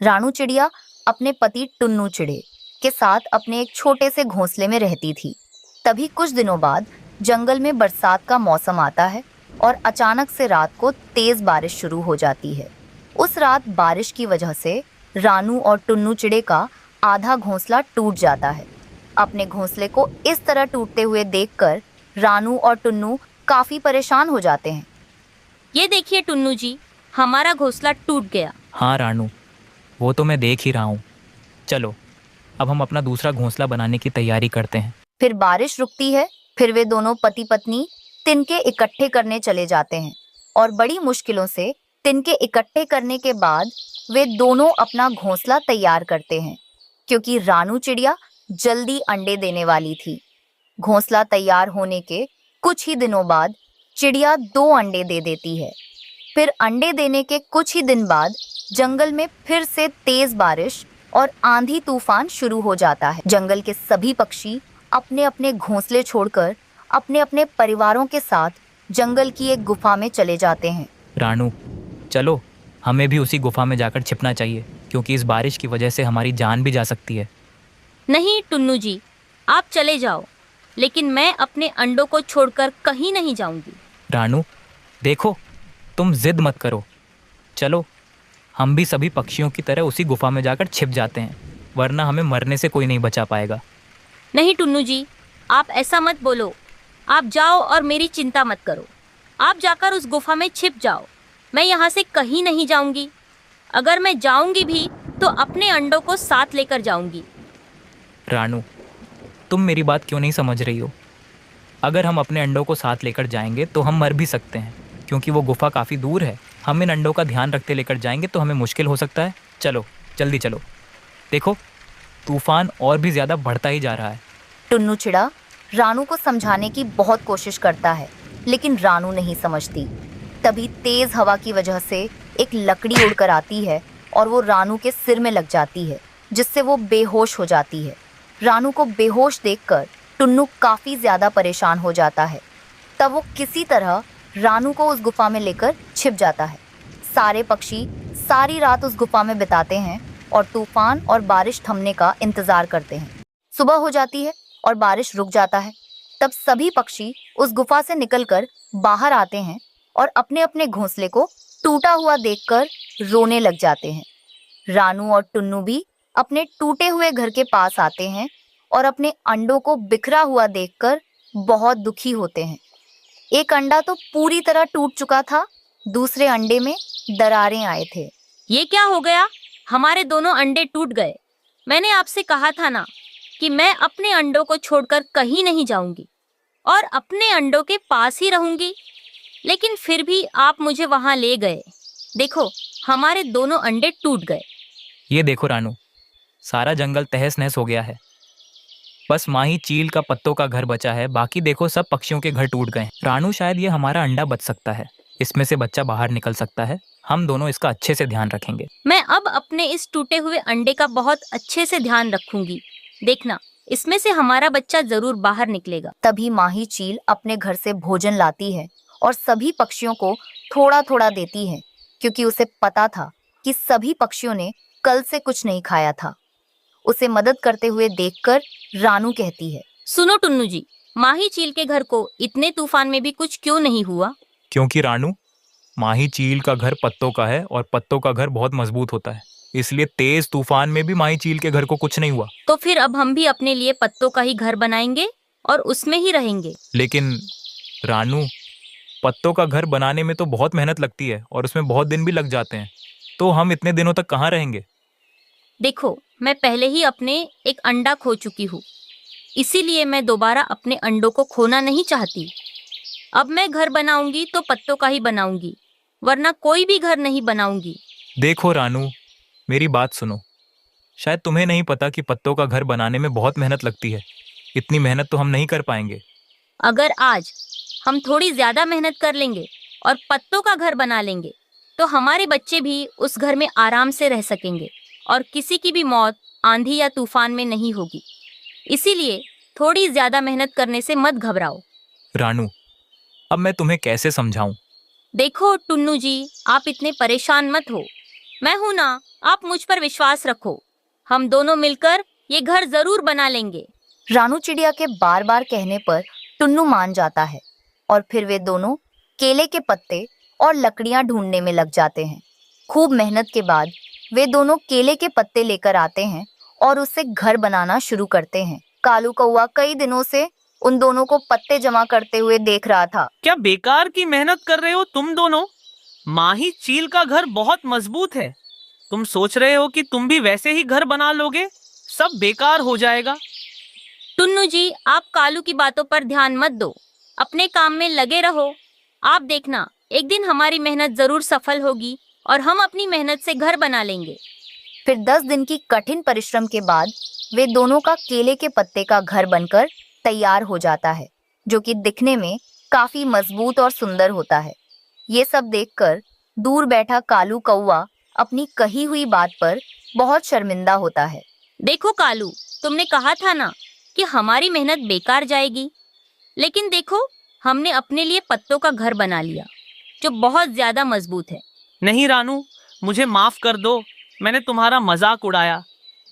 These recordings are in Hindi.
रानू चिड़िया अपने पति टुन्नू चिड़े के साथ अपने एक छोटे से घोंसले में रहती थी। तभी कुछ दिनों बाद जंगल में बरसात का मौसम आता है और अचानक से रात को तेज बारिश शुरू हो जाती है। उस रात बारिश की वजह से रानू और टुन्नू चिड़े का आधा घोंसला टूट जाता है। अपने घोंसले को इस तरह टूटते हुए देखकर रानू और टुन्नू काफी परेशान हो जाते हैं। ये देखिए टुन्नू जी, हमारा घोंसला टूट गया। हाँ रानू, वो तो मैं देख ही रहा हूँ। चलो अब हम अपना दूसरा घोंसला बनाने की तैयारी करते हैं। फिर बारिश रुकती है। फिर वे दोनों पति पत्नी तिनके इकट्ठे करने चले जाते हैं और बड़ी मुश्किलों से तिनके इकट्ठे करने के बाद वे दोनों अपना घोंसला तैयार करते हैं, क्योंकि रानू चिड़िया जल्दी अंडे देने वाली थी। घोंसला तैयार होने के कुछ ही दिनों बाद चिड़िया 2 अंडे दे देती है। फिर अंडे देने के कुछ ही दिन बाद जंगल में फिर से तेज बारिश और आंधी तूफान शुरू हो जाता है। जंगल के सभी पक्षी अपने अपने घोंसले छोड़कर अपने अपने परिवारों के साथ जंगल की एक गुफा में चले जाते हैं। रानू, चलो हमें भी उसी गुफा में जाकर छिपना चाहिए, क्योंकि इस बारिश की वजह से हमारी जान भी जा सकती है। नहीं टुन्नू जी, आप चले जाओ, लेकिन मैं अपने अंडों को छोड़कर कहीं नहीं जाऊंगी। रानू देखो, तुम जिद मत करो। चलो हम भी सभी पक्षियों की तरह उसी गुफा में जाकर छिप जाते हैं, वरना हमें मरने से कोई नहीं बचा पाएगा। नहीं टुन्नू जी, आप ऐसा मत बोलो। आप जाओ और मेरी चिंता मत करो। आप जाकर उस गुफा में छिप जाओ। मैं यहाँ से कहीं नहीं जाऊंगी। अगर मैं जाऊंगी भी तो अपने अंडों को साथ लेकर जाऊंगी। रानू, तुम मेरी बात क्यों नहीं समझ रही हो? अगर हम अपने अंडों को साथ लेकर जाएंगे तो हम मर भी सकते हैं, क्योंकि वो गुफा काफ़ी दूर है। हम इन अंडों का ध्यान रखते लेकर जाएंगे तो हमें मुश्किल हो सकता है। चलो जल्दी चलो। देखो, तूफान और भी ज़्यादा बढ़ता ही जा रहा है। टुन्नू चिड़ा रानू को समझाने की बहुत कोशिश करता है, लेकिन रानू नहीं समझती। तभी तेज हवा की वजह से एक लकड़ी उड़कर आती है और वो रानू के सिर में लग जाती है, जिससे वो बेहोश हो जाती है। रानू को बेहोश देखकर टुन्नू काफी ज्यादा परेशान हो जाता है। तब वो किसी तरह रानू को उस गुफा में लेकर छिप जाता है। सारे पक्षी सारी रात उस गुफा में बिताते हैं और तूफान और बारिश थमने का इंतजार करते हैं। सुबह हो जाती है और बारिश रुक जाता है। तब सभी पक्षी उस गुफा से निकलकर बाहर आते हैं और अपने अपने घोंसले को टूटा हुआ देखकर रोने लग जाते हैं। रानू और टुन्नू भी अपने टूटे हुए घर के पास आते हैं और अपने अंडों को बिखरा हुआ देखकर बहुत दुखी होते हैं। एक अंडा तो पूरी तरह टूट चुका था, दूसरे अंडे में दरारें आए थे। ये क्या हो गया? हमारे दोनों अंडे टूट गए। मैंने आपसे कहा था ना कि मैं अपने अंडों को छोड़कर कहीं नहीं जाऊंगी और अपने अंडों के पास ही रहूंगी, लेकिन फिर भी आप मुझे वहां ले गए। देखो, हमारे दोनों अंडे टूट गए। ये देखो रानू, सारा जंगल तहस नहस हो गया है। बस माही चील का पत्तों का घर बचा है, बाकी देखो सब पक्षियों के घर टूट गए। रानू, शायद ये हमारा अंडा बच सकता है, इसमें से बच्चा बाहर निकल सकता है। हम दोनों इसका अच्छे से ध्यान रखेंगे। मैं अब अपने इस टूटे हुए अंडे का बहुत अच्छे से ध्यान रखूंगी। देखना, इसमें से हमारा बच्चा जरूर बाहर निकलेगा। तभी माही चील अपने घर से भोजन लाती है और सभी पक्षियों को थोड़ा थोड़ा देती है, क्योंकि उसे पता था कि सभी पक्षियों ने कल से कुछ नहीं खाया था। उसे मदद करते हुए देखकर रानू कहती है, सुनो टुन्नू जी, माही चील के घर को इतने तूफान में भी कुछ क्यों नहीं हुआ? क्योंकि रानू, माही चील का घर पत्तों का है और पत्तों का घर बहुत मजबूत होता है, इसलिए तेज तूफान में भी माही चील के घर को कुछ नहीं हुआ। तो फिर अब हम भी अपने लिए पत्तों का ही घर बनाएंगे और उसमें ही रहेंगे। लेकिन रानू, पत्तों का घर बनाने में तो बहुत मेहनत लगती है और उसमें बहुत दिन भी लग जाते हैं, तो हम इतने दिनों तक कहाँ रहेंगे? देखो, मैं पहले ही अपने एक अंडा खो चुकी हूँ, इसीलिए मैं दोबारा अपने अंडों को खोना नहीं चाहती। अब मैं घर बनाऊंगी तो पत्तों का ही बनाऊंगी, वरना कोई भी घर नहीं बनाऊंगी। देखो रानू, मेरी बात सुनो। शायद तुम्हें नहीं पता कि पत्तों का घर बनाने में बहुत मेहनत लगती है। इतनी मेहनत तो हम नहीं कर पाएंगे। अगर आज हम थोड़ी ज्यादा मेहनत कर लेंगे और पत्तों का घर बना लेंगे, तो हमारे बच्चे भी उस घर में आराम से रह सकेंगे और किसी की भी मौत आंधी या तूफान में नहीं होगी। इसीलिए थोड़ी ज्यादा मेहनत करने से मत घबराओ। रानू, अब मैं तुम्हें कैसे समझाऊं? देखो टुन्नू जी, आप इतने परेशान मत हो। मैं हूं ना, आप मुझ पर विश्वास रखो, हम दोनों मिलकर ये घर जरूर बना लेंगे। रानू चिड़िया के बार बार कहने पर टुन्नू मान जाता है और फिर वे दोनों केले के पत्ते और लकड़ियां ढूंढने में लग जाते हैं। खूब मेहनत के बाद वे दोनों केले के पत्ते लेकर आते हैं और उससे घर बनाना शुरू करते हैं। कालू कौवा कई दिनों से उन दोनों को पत्ते जमा करते हुए देख रहा था। क्या बेकार की मेहनत कर रहे हो तुम दोनों? माही चील का घर बहुत मजबूत है। तुम सोच रहे हो कि तुम भी वैसे ही घर बना लोगे? सब बेकार हो जाएगा। टुन्नू जी, आप कालू की बातों पर ध्यान मत दो, अपने काम में लगे रहो। आप देखना, एक दिन हमारी मेहनत जरूर सफल होगी और हम अपनी मेहनत से घर बना लेंगे। फिर 10 दिन की कठिन परिश्रम के बाद वे दोनों का केले के पत्ते का घर बनकर तैयार हो जाता है, जो कि दिखने में काफी मजबूत और सुंदर होता है। ये सब देखकर दूर बैठा कालू कौवा अपनी कही हुई बात पर बहुत शर्मिंदा होता है। देखो कालू, तुमने कहा था ना कि हमारी मेहनत बेकार जाएगी, लेकिन देखो हमने अपने लिए पत्तों का घर बना लिया जो बहुत ज्यादा मजबूत है। नहीं रानू, मुझे माफ कर दो, मैंने तुम्हारा मजाक उड़ाया।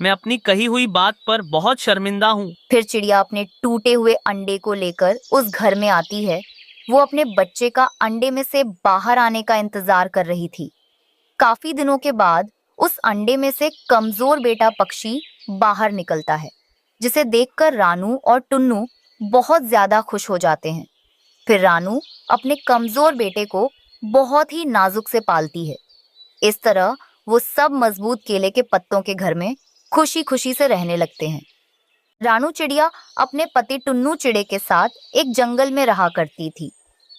मैं अपनी कही हुई बात पर बहुत शर्मिंदा हूँ। फिर चिड़िया अपने टूटे हुए अंडे को लेकर उस घर में आती है। वो अपने बच्चे का अंडे में से बाहर आने का इंतजार कर रही थी। काफी दिनों के बाद उस अंडे में से कमजोर बेटा पक्षी बाहर निकलता है, जिसे देखकर रानू और टुन्नू बहुत ज्यादा खुश हो जाते हैं। फिर रानू अपने कमजोर बेटे को बहुत ही नाजुक से पालती है। इस तरह वो सब मजबूत केले के पत्तों के घर में खुशी खुशी से रहने लगते हैं। रानू चिड़िया अपने पति टुन्नू चिड़े के साथ एक जंगल में रहा करती थी।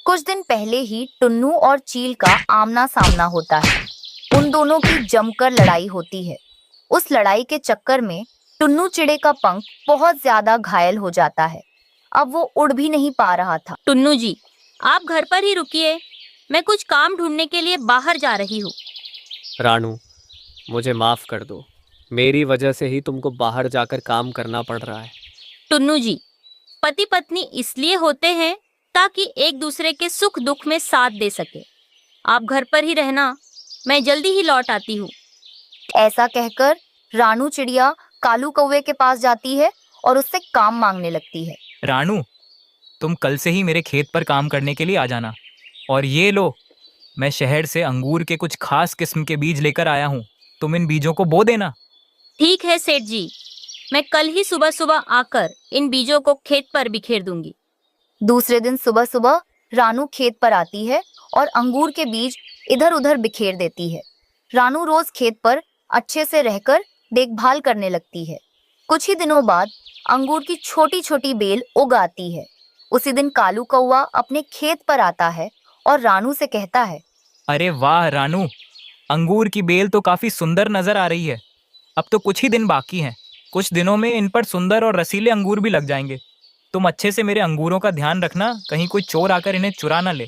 कुछ दिन पहले ही टुन्नू और चील का आमना सामना होता है। उन दोनों की जमकर लड़ाई होती है। उस लड़ाई के चक्कर में टुन्नू चिड़े का पंख बहुत ज्यादा घायल हो जाता है। अब वो उड़ भी नहीं पा रहा था। टुन्नू जी, आप घर पर ही रुकिए, मैं कुछ काम ढूंढने के लिए बाहर जा रही हूँ। रानू, मुझे माफ कर दो, मेरी वजह से ही तुमको बाहर जाकर काम करना पड़ रहा है। टुन्नू जी, पति पत्नी इसलिए होते हैं ताकि एक दूसरे के सुख दुख में साथ दे सके। आप घर पर ही रहना, मैं जल्दी ही लौट आती हूँ। ऐसा कहकर रानू चिड़िया कालू कौवे के पास जाती है और उससे काम मांगने लगती है। रानू, तुम कल से ही मेरे खेत पर काम करने के लिए आ जाना। और ये लो, मैं शहर से अंगूर के कुछ खास किस्म के बीज लेकर आया हूँ, तुम इन बीजों को बो देना। ठीक है सेठ जी, मैं कल ही सुबह सुबह आकर इन बीजों को खेत पर बिखेर दूंगी। दूसरे दिन सुबह सुबह रानू खेत पर आती है और अंगूर के बीज इधर उधर बिखेर देती है। रानू रोज खेत पर अच्छे से रहकर देखभाल करने लगती है। कुछ ही दिनों बाद अंगूर की छोटी छोटी बेल उग आती है। उसी दिन कालू कौवा अपने खेत पर आता है और रानू से कहता है, अरे वाह रानू, अंगूर की बेल तो काफ़ी सुंदर नज़र आ रही है। अब तो कुछ ही दिन बाकी हैं, कुछ दिनों में इन पर सुंदर और रसीले अंगूर भी लग जाएंगे। तुम अच्छे से मेरे अंगूरों का ध्यान रखना, कहीं कोई चोर आकर इन्हें चुरा ना ले।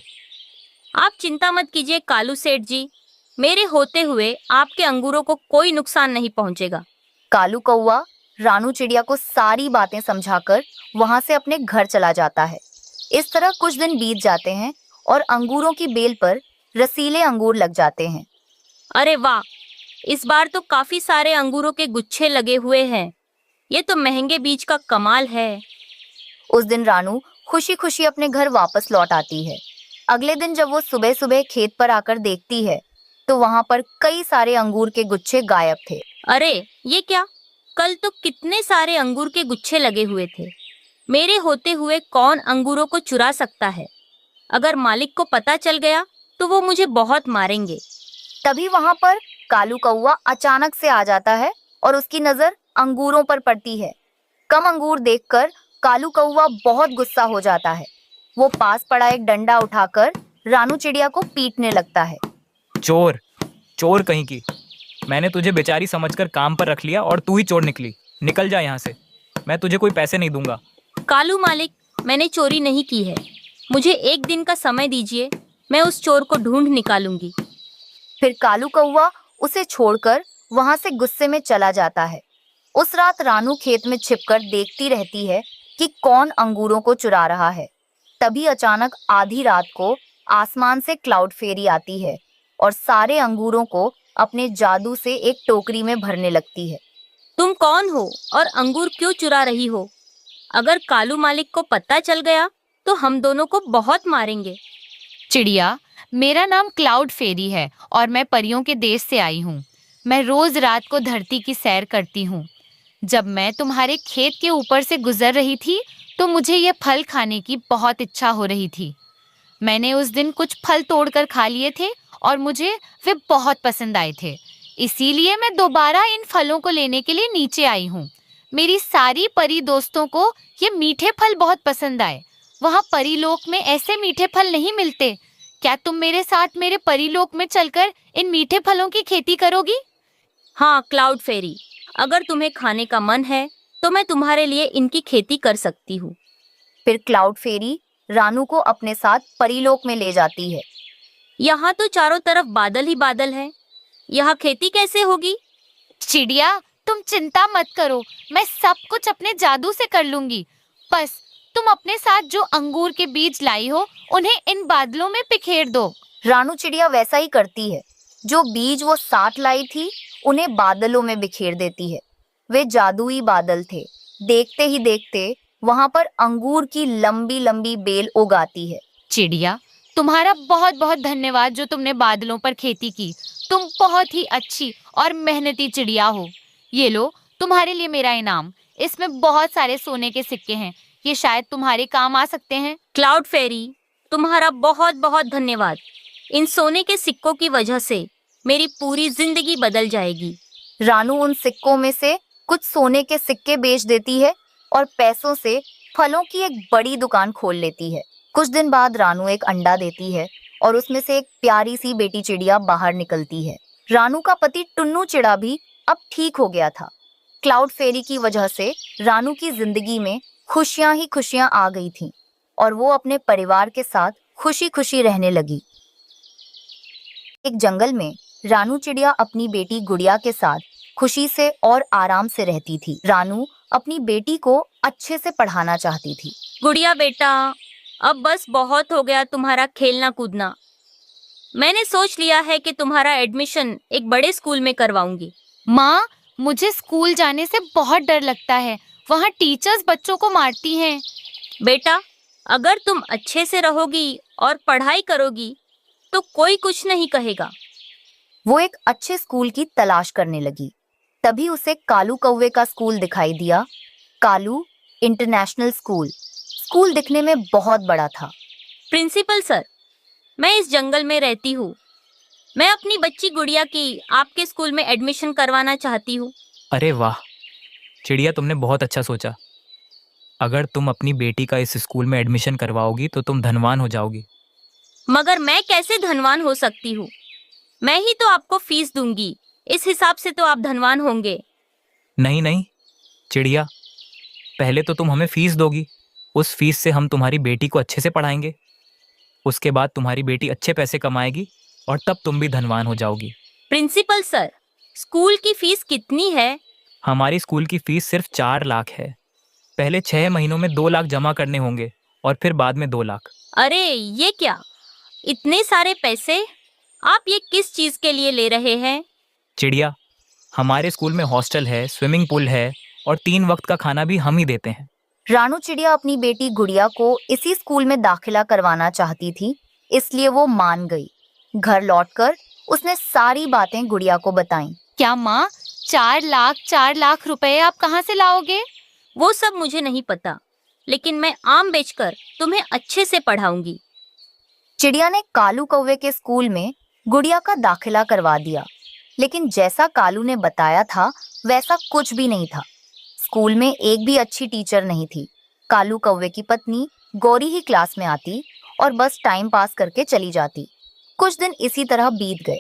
आप चिंता मत कीजिए कालू सेठ जी, मेरे होते हुए आपके अंगूरों को कोई नुकसान नहीं पहुंचेगा। कालू कौवा रानू चिड़िया को सारी बातें समझाकर वहां से अपने घर चला जाता है। इस तरह कुछ दिन बीत जाते हैं और अंगूरों की बेल पर रसीले अंगूर लग जाते हैं। अरे वाह, इस बार तो काफी सारे अंगूरों के गुच्छे लगे हुए हैं। ये तो महंगे बीज का कमाल है। उस दिन रानू खुशी खुशी अपने घर वापस लौट आती है। अगले दिन जब वो सुबह सुबह खेत पर आकर देखती है तो वहां पर कई सारे अंगूर के गुच्छे गायब थे। अरे ये क्या, कल तो कितने सारे अंगूर के गुच्छे लगे हुए थे। मेरे होते हुए कौन अंगूरों को चुरा सकता है? अगर मालिक को पता चल गया तो वो मुझे बहुत मारेंगे। तभी वहां पर कालू कौवा अचानक से आ जाता है और उसकी नजर अंगूरों पर पड़ती है। कम अंगूर देखकर कालू कौवा बहुत गुस्सा हो जाता है। वो पास पड़ा एक डंडा उठाकर रानू चिड़िया को पीटने लगता है। चोर, चोर कहीं की, मैंने तुझे बेचारी समझकर काम पर रख लिया और तू ही चोर निकली। निकल जा यहाँ से, मैं तुझे कोई पैसे नहीं दूंगा। कालू मालिक, मैंने चोरी नहीं की है, मुझे एक दिन का समय दीजिए, मैं उस चोर को ढूंढ निकालूंगी। फिर कालू कौवा उसे छोड़कर वहां से गुस्से में चला जाता है। उस रात रानू खेत में छिपकर देखती रहती है कि कौन अंगूरों को चुरा रहा है। तभी अचानक आधी रात को आसमान से क्लाउड फेरी आती है और सारे अंगूरों को अपने जादू से एक टोकरी में भरने लगती है। तुम कौन हो और अंगूर क्यों चुरा रही हो? अगर कालू मालिक को पता चल गया तो हम दोनों को बहुत मारेंगे। चिड़िया, मेरा नाम क्लाउड फेरी है और मैं परियों के देश से आई हूँ। मैं रोज रात को धरती की सैर करती हूँ। जब मैं तुम्हारे खेत के ऊपर से गुजर रही थी तो मुझे ये फल खाने की बहुत इच्छा हो रही थी। मैंने उस दिन कुछ फल तोड़कर खा लिए थे और मुझे वे बहुत पसंद आए थे। इसीलिए मैं दोबारा इन फलों को लेने के लिए नीचे आई हूँ। मेरी सारी परी दोस्तों को ये मीठे फल बहुत पसंद आए। वहाँ परीलोक में ऐसे मीठे फल नहीं मिलते। क्या तुम मेरे साथ मेरे परीलोक में चलकर इन मीठे फलों की खेती करोगी? हाँ क्लाउड फेरी, अगर तुम्हें खाने का मन है तो मैं तुम्हारे लिए इनकी खेती कर सकती हूँ। फिर क्लाउड फेरी रानू को अपने साथ परीलोक में ले जाती है। यहाँ तो चारों तरफ बादल ही बादल है, यहाँ खेती कैसे होगी? चिड़िया, तुम चिंता मत करो, मैं सब कुछ अपने जादू से कर लूंगी। बस तुम अपने साथ जो अंगूर के बीज लाई हो उन्हें इन बादलों में बिखेर दो। रानू चिड़िया वैसा ही करती है। जो बीज वो साथ लाई थी उन्हें बादलों में बिखेर देती है। वे जादुई बादल थे। देखते ही देखते वहां पर अंगूर की लंबी लंबी बेल उगाती है। चिड़िया, तुम्हारा बहुत बहुत धन्यवाद जो तुमने बादलों पर खेती की। तुम बहुत ही अच्छी और मेहनती चिड़िया हो। ये लो तुम्हारे लिए मेरा इनाम। इसमें बहुत सारे सोने के सिक्के हैं। ये शायद तुम्हारे काम आ सकते हैं। क्लाउड फेरी, तुम्हारा बहुत बहुत धन्यवाद। इन सोने के सिक्कों की वजह से मेरी पूरी जिंदगी बदल जाएगी। रानू उन सिक्कों में से कुछ सोने के सिक्के बेच देती है और पैसों से फलों की एक बड़ी दुकान खोल लेती है। कुछ दिन बाद रानू एक अंडा देती है और उसमें से एक प्यारी सी बेटी चिड़िया बाहर निकलती है। रानू का पति टुन्नू चिड़ा भी अब ठीक हो गया था। क्लाउड फेरी की वजह से रानू की जिंदगी में खुशियां ही खुशियां आ गई थीं और वो अपने परिवार के साथ खुशी खुशी रहने लगी। एक जंगल में रानू चिड़िया अपनी बेटी गुड़िया के साथ खुशी से और आराम से रहती थी। रानू अपनी बेटी को अच्छे से पढ़ाना चाहती थी। गुड़िया बेटा, अब बस बहुत हो गया तुम्हारा खेलना कूदना। मैंने सोच लिया है कि तुम्हारा एडमिशन एक बड़े स्कूल में करवाऊंगी। माँ, मुझे स्कूल जाने से बहुत डर लगता है। वहाँ टीचर्स बच्चों को मारती हैं। बेटा, अगर तुम अच्छे से रहोगी और पढ़ाई करोगी तो कोई कुछ नहीं कहेगा। वो एक अच्छे स्कूल की तलाश करने लगी। तभी उसे कालू कौवे का स्कूल दिखाई दिया। Kalu international school. स्कूल दिखने में बहुत बड़ा था। प्रिंसिपल सर, मैं इस जंगल में रहती हूँ। मैं अपनी बच्ची गुड़िया की आपके स्कूल में एडमिशन करवाना चाहती हूँ। अरे वाह चिड़िया, तुमने बहुत अच्छा सोचा। अगर तुम अपनी बेटी का इस स्कूल में एडमिशन करवाओगी तो तुम धनवान हो जाओगी। मगर मैं कैसे धनवान हो सकती हूँ? मैं ही तो आपको फीस दूंगी, इस हिसाब से तो आप धनवान होंगे। नहीं नहीं चिड़िया, पहले तो तुम हमें फीस दोगी। उस फीस से हम तुम्हारी बेटी को अच्छे से पढ़ाएंगे। उसके बाद तुम्हारी बेटी अच्छे पैसे कमाएगी और तब तुम भी धनवान हो जाओगी। प्रिंसिपल सर, स्कूल की फीस कितनी है? हमारी स्कूल की फीस सिर्फ 4 लाख है। पहले 6 महीनों में 2 लाख जमा करने होंगे और फिर बाद में 2 लाख। अरे ये क्या, इतने सारे पैसे? आप ये किस चीज के लिए ले रहे हैं? चिड़िया, हमारे स्कूल में हॉस्टल है, स्विमिंग पूल है और 3 वक्त का खाना भी हम ही देते हैं। रानू चिड़िया अपनी बेटी गुड़िया को इसी स्कूल में दाखिला करवाना चाहती थी, इसलिए वो मान गई। घर लौटकर उसने सारी बातें गुड़िया को बताईं। क्या माँ, 4 लाख रुपए आप कहाँ से लाओगे? वो सब मुझे नहीं पता, लेकिन मैं आम बेचकर तुम्हें अच्छे से पढ़ाऊंगी। चिड़िया ने कालू कौवे के स्कूल में गुड़िया का दाखिला करवा दिया, लेकिन जैसा कालू ने बताया था वैसा कुछ भी नहीं था। स्कूल में एक भी अच्छी टीचर नहीं थी। कालू कौवे की पत्नी गौरी ही क्लास में आती और बस टाइम पास करके चली जाती। कुछ दिन इसी तरह बीत गए।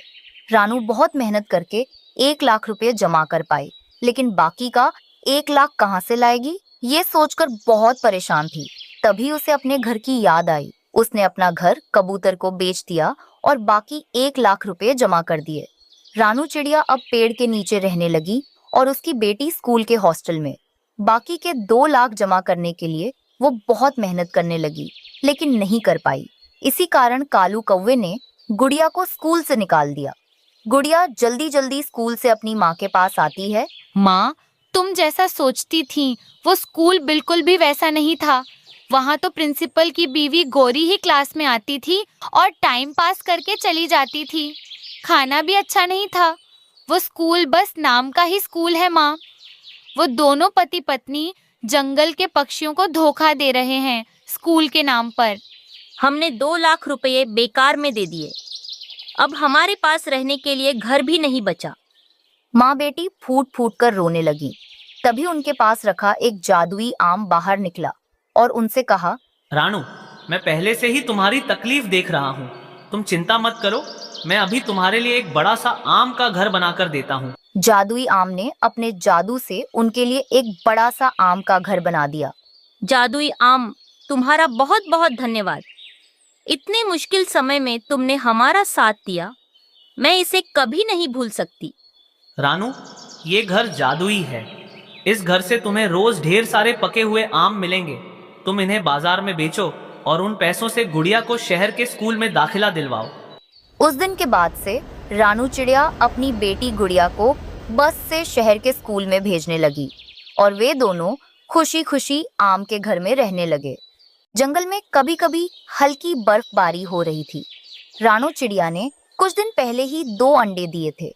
रानू बहुत मेहनत करके 1 लाख रुपए जमा कर पाई, लेकिन बाकी का 1 लाख कहाँ से लाएगी, ये सोचकर बहुत परेशान थी। तभी उसे अपने घर की याद आई। उसने अपना घर कबूतर को बेच दिया और बाकी 1 लाख रुपए जमा कर दिए। रानू चिड़िया अब पेड़ के नीचे रहने लगी और उसकी बेटी स्कूल के हॉस्टल में। बाकी के 2 लाख जमा करने के लिए वो बहुत मेहनत करने लगी, लेकिन नहीं कर पाई। इसी कारण कालू कौवे ने गुड़िया को स्कूल से निकाल दिया। गुड़िया जल्दी जल्दी स्कूल से अपनी माँ के पास आती है। माँ, तुम जैसा सोचती थी वो स्कूल बिल्कुल भी वैसा नहीं था। वहाँ तो प्रिंसिपल की बीवी गौरी ही क्लास में आती थी और टाइम पास करके चली जाती थी। खाना भी अच्छा नहीं था। वो स्कूल बस नाम का ही स्कूल है माँ। वो दोनों पति पत्नी जंगल के पक्षियों को धोखा दे रहे हैं स्कूल के नाम पर। हमने 2 लाख रुपए बेकार में दे दिए। अब हमारे पास रहने के लिए घर भी नहीं बचा। माँ बेटी फूट फूट कर रोने लगी। तभी उनके पास रखा एक जादुई आम बाहर निकला और उनसे कहा, रानू, मैं पहले से ही तुम्हारी तकलीफ देख रहा हूँ। तुम चिंता मत करो, मैं अभी तुम्हारे लिए एक बड़ा सा आम का घर बनाकर देता हूँ। जादुई आम ने अपने जादू से उनके लिए एक बड़ा सा आम का घर बना दिया। जादुई आम, तुम्हारा बहुत बहुत धन्यवाद। इतने मुश्किल समय में तुमने हमारा साथ दिया। मैं इसे कभी नहीं भूल सकती। रानू, ये घर जादुई है। इस घर से तुम्हें रोज ढेर सारे पके हुए आम मिलेंगे। तुम इन्हें बाजार में बेचो और उन पैसों से गुड़िया को शहर के स्कूल में दाखिला दिलवाओ। उस दिन के बाद से रानू चिड़िया अपनी बेटी गुड़िया को बस से शहर के स्कूल में भेजने लगी और वे दोनों खुशी खुशी आम के घर में रहने लगे। जंगल में कभी कभी हल्की बर्फबारी हो रही थी। रानू चिड़िया ने कुछ दिन पहले ही 2 अंडे दिए थे।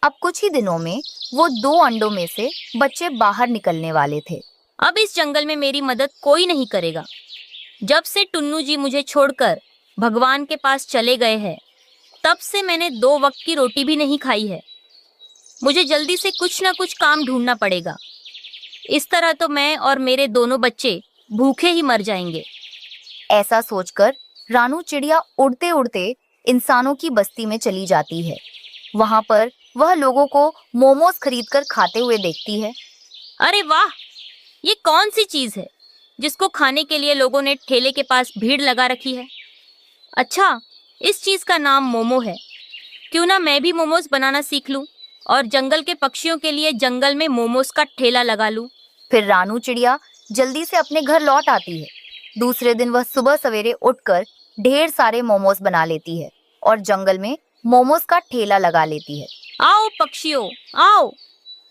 अब कुछ ही दिनों में वो 2 अंडों में से बच्चे बाहर निकलने वाले थे। अब इस जंगल में मेरी मदद कोई नहीं करेगा। जब से टुन्नू जी मुझे छोड़कर भगवान के पास चले गए हैं, तब से मैंने 2 वक्त की रोटी भी नहीं खाई है। मुझे जल्दी से कुछ ना कुछ काम ढूंढना पड़ेगा। इस तरह तो मैं और मेरे दोनों बच्चे भूखे ही मर जाएंगे। ऐसा सोचकर रानू चिड़िया उड़ते उड़ते इंसानों की बस्ती में चली जाती है। वहां पर वह लोगों को मोमोज खरीदकर खाते हुए देखती है। अरे वाह, ये कौन सी चीज है जिसको खाने के लिए लोगों ने ठेले के पास भीड़ लगा रखी है? अच्छा, इस चीज का नाम मोमो है। क्यों ना मैं भी मोमोज बनाना सीख लूं और जंगल के पक्षियों के लिए जंगल में मोमोज का ठेला लगा लूं। फिर रानू चिड़िया जल्दी से अपने घर लौट आती है। दूसरे दिन वह सुबह सवेरे उठकर ढेर सारे मोमोज बना लेती है और जंगल में मोमोज का ठेला लगा लेती है। आओ पक्षियों, आओ,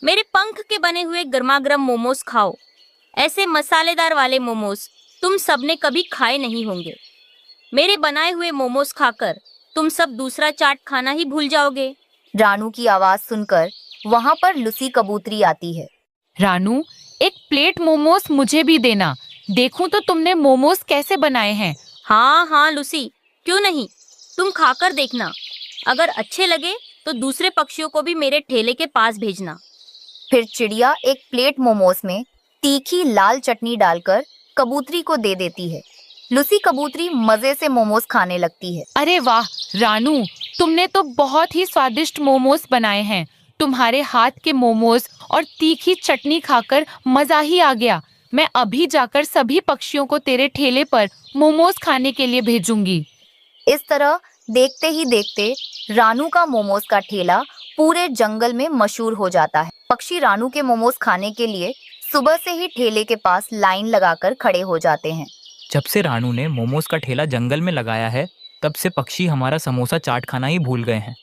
मेरे पंख के बने हुए गर्मागर्म मोमोज खाओ। ऐसे मसालेदार वाले मोमोज तुम सबने कभी खाए नहीं होंगे। मेरे बनाए हुए मोमोज खाकर तुम सब दूसरा चाट खाना ही भूल जाओगे। रानू की आवाज सुनकर वहां पर लूसी कबूतरी आती है। रानू, एक प्लेट मोमोज मुझे भी देना। देखूं तो तुमने मोमोज कैसे बनाए हैं। हाँ हाँ लूसी, क्यों नहीं, तुम खाकर देखना। अगर अच्छे लगे तो दूसरे पक्षियों को भी मेरे ठेले के पास भेजना। फिर चिड़िया एक प्लेट मोमोज में तीखी लाल चटनी डालकर कबूतरी को दे देती है। लूसी कबूतरी मजे से मोमोज खाने लगती है। अरे वाह रानू, तुमने तो बहुत ही स्वादिष्ट मोमोज बनाए हैं। तुम्हारे हाथ के मोमोज और तीखी चटनी खाकर मजा ही आ गया। मैं अभी जाकर सभी पक्षियों को तेरे ठेले पर मोमोज खाने के लिए भेजूंगी। इस तरह देखते ही देखते रानू का मोमोज का ठेला पूरे जंगल में मशहूर हो जाता है। पक्षी रानू के मोमोज खाने के लिए सुबह से ही ठेले के पास लाइन लगाकर खड़े हो जाते हैं। जब से रानू ने मोमोज का ठेला जंगल में लगाया है, तब से पक्षी हमारा समोसा चाट खाना ही भूल गए हैं।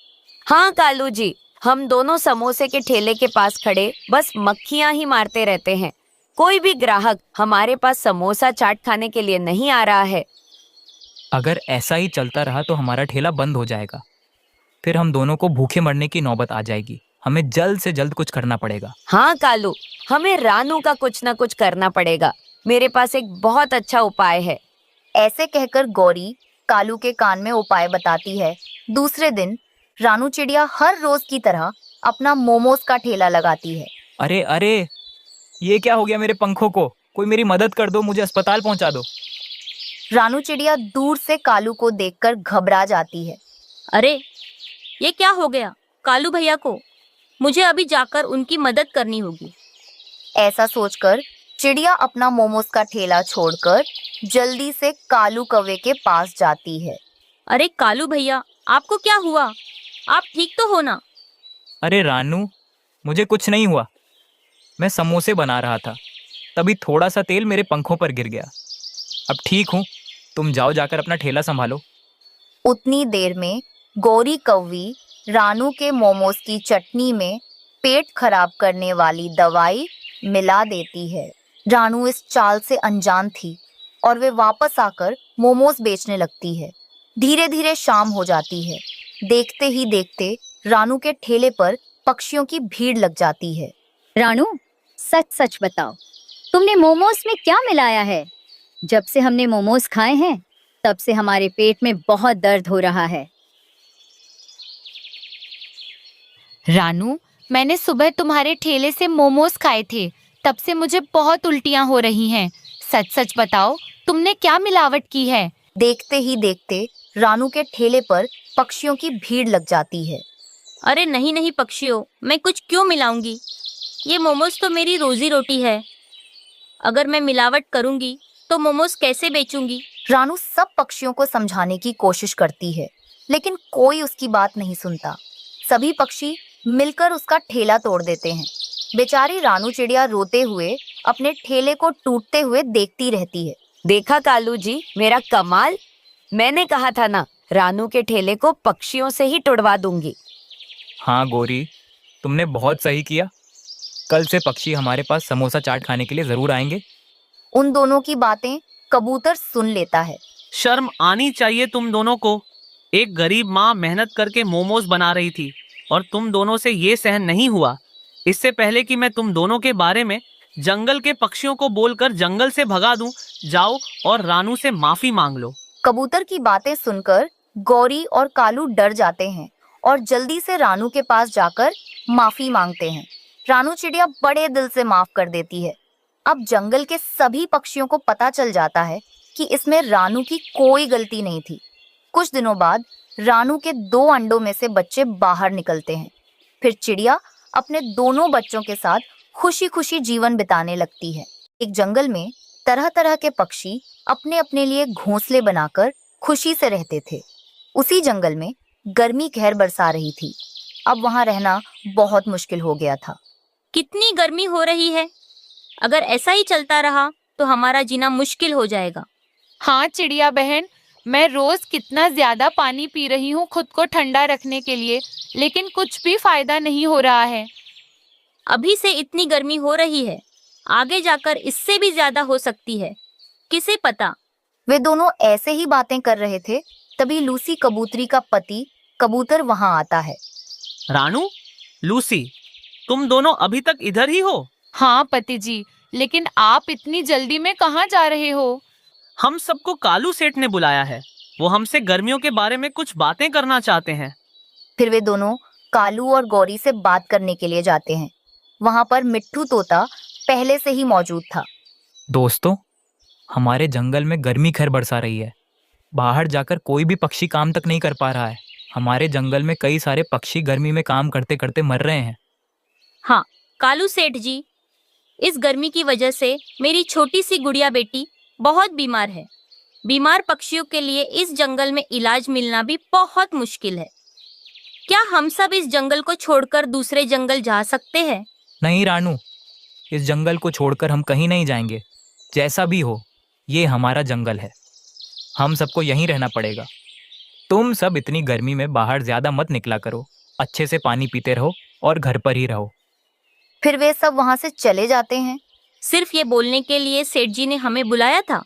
हाँ कालू जी, हम दोनों समोसे के ठेले के पास खड़े बस मक्खियां ही मारते रहते हैं। कोई भी ग्राहक हमारे पास समोसा चाट खाने के लिए नहीं आ रहा है। अगर ऐसा ही चलता रहा तो हमारा ठेला बंद हो जाएगा। फिर हम दोनों को भूखे मरने की नौबत आ जाएगी। हमें जल्द से जल्द कुछ करना पड़ेगा। हाँ कालू, हमें रानू का कुछ ना कुछ करना पड़ेगा। मेरे पास एक बहुत अच्छा उपाय है। ऐसे कहकर गौरी कालू के कान में उपाय बताती है। दूसरे दिन रानू चिड़िया हर रोज की तरह अपना मोमोज का ठेला लगाती है। अरे अरे, ये क्या हो गया मेरे पंखों को? कोई मेरी मदद कर दो, मुझे अस्पताल पहुंचा दो। रानू चिड़िया दूर से कालू को देखकर घबरा जाती है। अरे ये क्या हो गया कालू भैया को? मुझे अभी जाकर उनकी मदद करनी होगी। ऐसा सोचकर चिड़िया अपना मोमोज का ठेला छोड़कर जल्दी से कालू कौवे के पास जाती है। अरे कालू भैया, आपको क्या हुआ? आप ठीक तो हो ना? अरे रानू, मुझे कुछ नहीं हुआ। मैं समोसे बना रहा था, तभी थोड़ा सा तेल मेरे पंखों पर गिर गया। अब ठीक हूँ, तुम जाओ जाकर अपना ठेला संभालो। उतनी देर में गौरी कौवी रानू के मोमोज की चटनी में पेट खराब करने वाली दवाई मिला देती है। रानू इस चाल से अनजान थी और वे वापस आकर मोमोज बेचने लगती है। धीरे धीरे शाम हो जाती है। देखते ही देखते रानू के ठेले पर पक्षियों की भीड़ लग जाती है। रानू, सच सच बताओ, तुमने मोमोज में क्या मिलाया है? जब से हमने मोमोज खाए हैं तब से हमारे पेट में बहुत दर्द हो रहा है। रानू, मैंने सुबह तुम्हारे ठेले से मोमोज खाए थे, तब से मुझे बहुत उल्टियां हो रही हैं। सच सच बताओ, तुमने क्या मिलावट की है? देखते ही देखते रानू के ठेले पर पक्षियों की भीड़ लग जाती है। अरे नहीं नहीं पक्षियों, मैं कुछ क्यों मिलाऊंगी? ये मोमोज तो मेरी रोजी रोटी है। अगर मैं मिलावट करूंगी तो मोमोज कैसे बेचूंगी? रानू सब पक्षियों को समझाने की कोशिश करती है, लेकिन कोई उसकी बात नहीं सुनता। सभी पक्षी मिलकर उसका ठेला तोड़ देते हैं। बेचारी रानू चिड़िया रोते हुए अपने ठेले को टूटते हुए देखती रहती है। देखा कालू जी, मेरा कमाल। मैंने कहा था ना, रानू के ठेले को पक्षियों से ही तुड़वा दूंगी। हाँ गौरी, तुमने बहुत सही किया। कल से पक्षी हमारे पास समोसा चाट खाने के लिए ज़रूर आएंगे। उन दोनों की बातें कबूतर सुन लेता है। शर्म आनी चाहिए तुम दोनों को। एक गरीब माँ मेहनत करके मोमोज बना रही थी और तुम दोनों से ये सहन नहीं हुआ। इससे पहले कि मैं तुम दोनों के बारे में जंगल के पक्षियों को बोलकर जंगल से भगा दूं, जाओ और रानू से माफी मांग लो। कबूतर की बातें सुनकर गौरी और कालू डर जाते हैं और जल्दी से रानू के पास जाकर माफी मांगते हैं। रानू चिड़िया बड़े दिल से माफ कर देती है। अब जंगल के सभी पक्षियों को पता चल जाता है कि इसमें रानू की कोई गलती नहीं थी। कुछ दिनों बाद रानू के 2 अंडों में से बच्चे बाहर निकलते हैं। फिर चिड़िया अपने दोनों बच्चों के साथ खुशी खुशी जीवन बिताने लगती है। एक जंगल में तरह तरह के पक्षी अपने अपने लिए घोंसले बनाकर खुशी से रहते थे। उसी जंगल में गर्मी कहर बरसा रही थी। अब वहां रहना बहुत मुश्किल हो गया था। कितनी गर्मी हो रही है। अगर ऐसा ही चलता रहा तो हमारा जीना मुश्किल हो जाएगा। हाँ चिड़िया बहन, मैं रोज कितना ज्यादा पानी पी रही हूँ खुद को ठंडा रखने के लिए, लेकिन कुछ भी फायदा नहीं हो रहा है। अभी से इतनी गर्मी हो रही है, आगे जाकर इससे भी ज्यादा हो सकती है, किसे पता। वे दोनों ऐसे ही बातें कर रहे थे, तभी लूसी कबूतरी का पति कबूतर वहां आता है। रानू, लूसी, तुम दोनों अभी तक इधर ही हो? हाँ पति जी, लेकिन आप इतनी जल्दी में कहाँ जा रहे हो? हम सबको कालू सेठ ने बुलाया है। वो हमसे गर्मियों के बारे में कुछ बातें करना चाहते हैं। फिर वे दोनों कालू और गौरी से बात करने के लिए जाते हैं। वहां पर मिट्ठू तोता पहले से ही मौजूद था। दोस्तों, हमारे जंगल में गर्मी खैर बरसा रही है। बाहर जाकर कोई भी पक्षी काम तक नहीं कर पा रहा है। हमारे जंगल में कई सारे पक्षी गर्मी में काम करते करते मर रहे हैं। हाँ कालू सेठ जी, इस गर्मी की वजह से मेरी छोटी सी गुड़िया बेटी बहुत बीमार है। बीमार पक्षियों के लिए इस जंगल में इलाज मिलना भी बहुत मुश्किल है। क्या हम सब इस जंगल को छोड़कर दूसरे जंगल जा सकते हैं? नहीं रानू, इस जंगल को छोड़कर हम कहीं नहीं जाएंगे। जैसा भी हो, ये हमारा जंगल है। हम सबको यहीं रहना पड़ेगा। तुम सब इतनी गर्मी में बाहर ज्यादा मत निकला करो। अच्छे से पानी पीते रहो और घर पर ही रहो। फिर वे सब वहां से चले जाते हैं। सिर्फ ये बोलने के लिए सेठ जी ने हमें बुलाया था?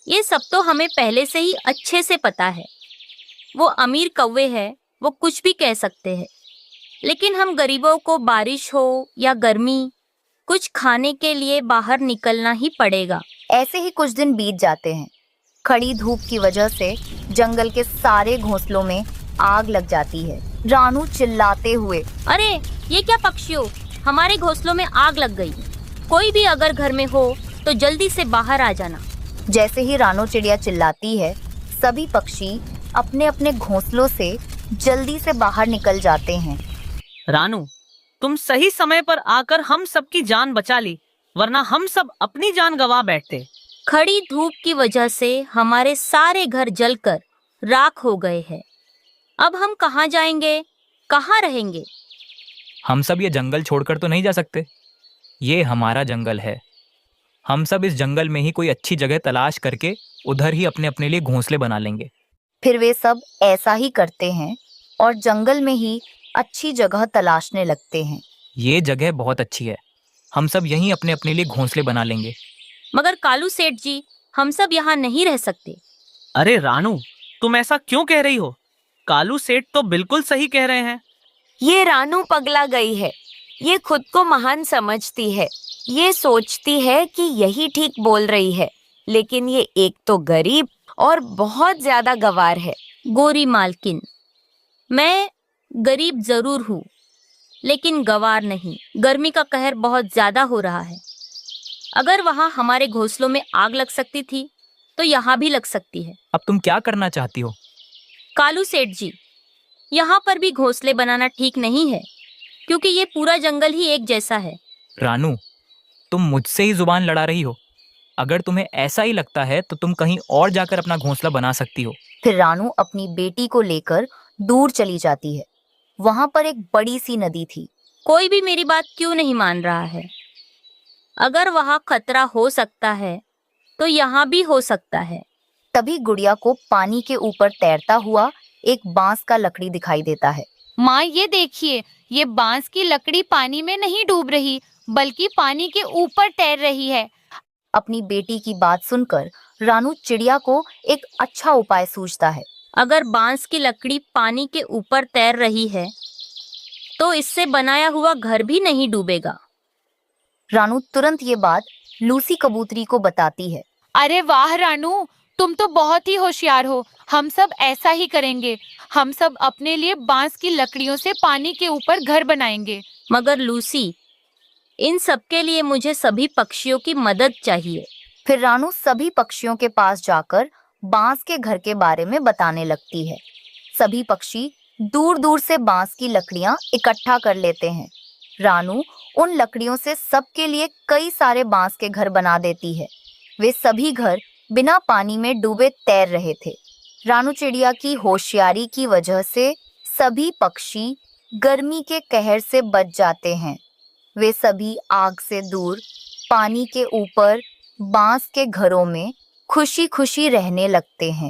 ये सब तो हमें पहले से ही अच्छे से पता है। वो अमीर कौवे हैं, वो कुछ भी कह सकते हैं, लेकिन हम गरीबों को बारिश हो या गर्मी, कुछ खाने के लिए बाहर निकलना ही पड़ेगा। ऐसे ही कुछ दिन बीत जाते हैं। खड़ी धूप की वजह से जंगल के सारे घोंसलों में आग लग जाती है। रानू चिल्लाते हुए, अरे ये क्या पक्षियों, हमारे घोंसलों में आग लग गई। कोई भी अगर घर में हो तो जल्दी से बाहर आ जाना। जैसे ही रानू चिड़िया चिल्लाती है, सभी पक्षी अपने अपने घोंसलों से जल्दी से बाहर निकल जाते हैं। रानू, तुम सही समय पर आकर हम सबकी जान बचा ली, वरना हम सब अपनी जान गंवा बैठते। खड़ी धूप की वजह से हमारे सारे घर जलकर राख हो गए हैं। अब हम कहाँ जाएंगे, कहाँ रहेंगे? हम सब ये जंगल छोड़कर तो नहीं जा सकते। ये हमारा जंगल है। हम सब इस जंगल में ही कोई अच्छी जगह तलाश करके उधर ही अपने अपने लिए घोंसले बना लेंगे। फिर वे सब ऐसा ही करते हैं। और जंगल में ही अच्छी जगह तलाशने लगते हैं। ये जगह बहुत अच्छी है, हम सब यहीं अपने अपने लिए घोंसले बना लेंगे। मगर कालू सेठ जी, हम सब यहाँ नहीं रह सकते। अरे रानू, तुम ऐसा क्यों कह रही हो? कालू सेठ तो बिल्कुल सही कह रहे हैं। ये रानू पगला गई है। ये खुद को महान समझती है। ये सोचती है कि यही ठीक बोल रही है, लेकिन ये एक तो गरीब और बहुत ज्यादा गवार है। गोरी मालकिन, मैं गरीब जरूर हूँ, लेकिन गवार नहीं। गर्मी का कहर बहुत ज्यादा हो रहा है। अगर वहाँ हमारे घोंसलों में आग लग सकती थी, तो यहाँ भी लग सकती है। अब तुम क्या करना चाहती हो? कालू सेठ जी, यहाँ पर भी घोंसले बनाना ठीक नहीं है, क्योंकि ये पूरा जंगल ही एक जैसा है। रानू, तुम मुझसे ही जुबान लड़ा रही हो। अगर तुम्हें ऐसा ही लगता है तो तुम कहीं और जाकर अपना घोंसला बना सकती हो। फिर रानू अपनी बेटी को लेकर दूर चली जाती है। वहां पर एक बड़ी सी नदी थी। कोई भी मेरी बात क्यों नहीं मान रहा है? अगर वहाँ खतरा हो सकता है, तो यहाँ भी हो सकता है। तभी गुड़िया को पानी के ऊपर तैरता हुआ एक बांस का लकड़ी दिखाई देता है। माँ, ये देखिए, ये बांस की लकड़ी पानी में नहीं डूब रही, बल्कि पानी के ऊपर तैर रही है। अपनी बेटी की बात सुनकर रानू चिड़िया को एक अच्छा उपाय सूझता है। अगर बांस की लकड़ी पानी के ऊपर तैर रही है, तो इससे बनाया हुआ घर भी नहीं डूबेगा। रानू तुरंत ये बात लूसी कबूतरी को बताती है। अरे वाह रानू, तुम तो बहुत ही होशियार हो। हम सब ऐसा ही करेंगे। हम सब अपने लिए बांस की लकड़ियों से पानी के ऊपर घर बनाएंगे। मगर लूसी, इन सब के लिए मुझे सभी पक्षियों की मदद चाहिए। फिर रानू सभी पक्षियों के पास जाकर बांस के घर के बारे में बताने लगती है। सभी पक्षी दूर दूर से बांस की लकड़ियां इकट्ठा कर लेते हैं। रानू उन लकड़ियों से सबके लिए कई सारे बांस के घर बना देती है। वे सभी घर बिना पानी में डूबे तैर रहे थे। रानू चिड़िया की होशियारी की वजह से सभी पक्षी गर्मी के कहर से बच जाते हैं। वे सभी आग से दूर पानी के ऊपर बांस के घरों में खुशी खुशी रहने लगते हैं।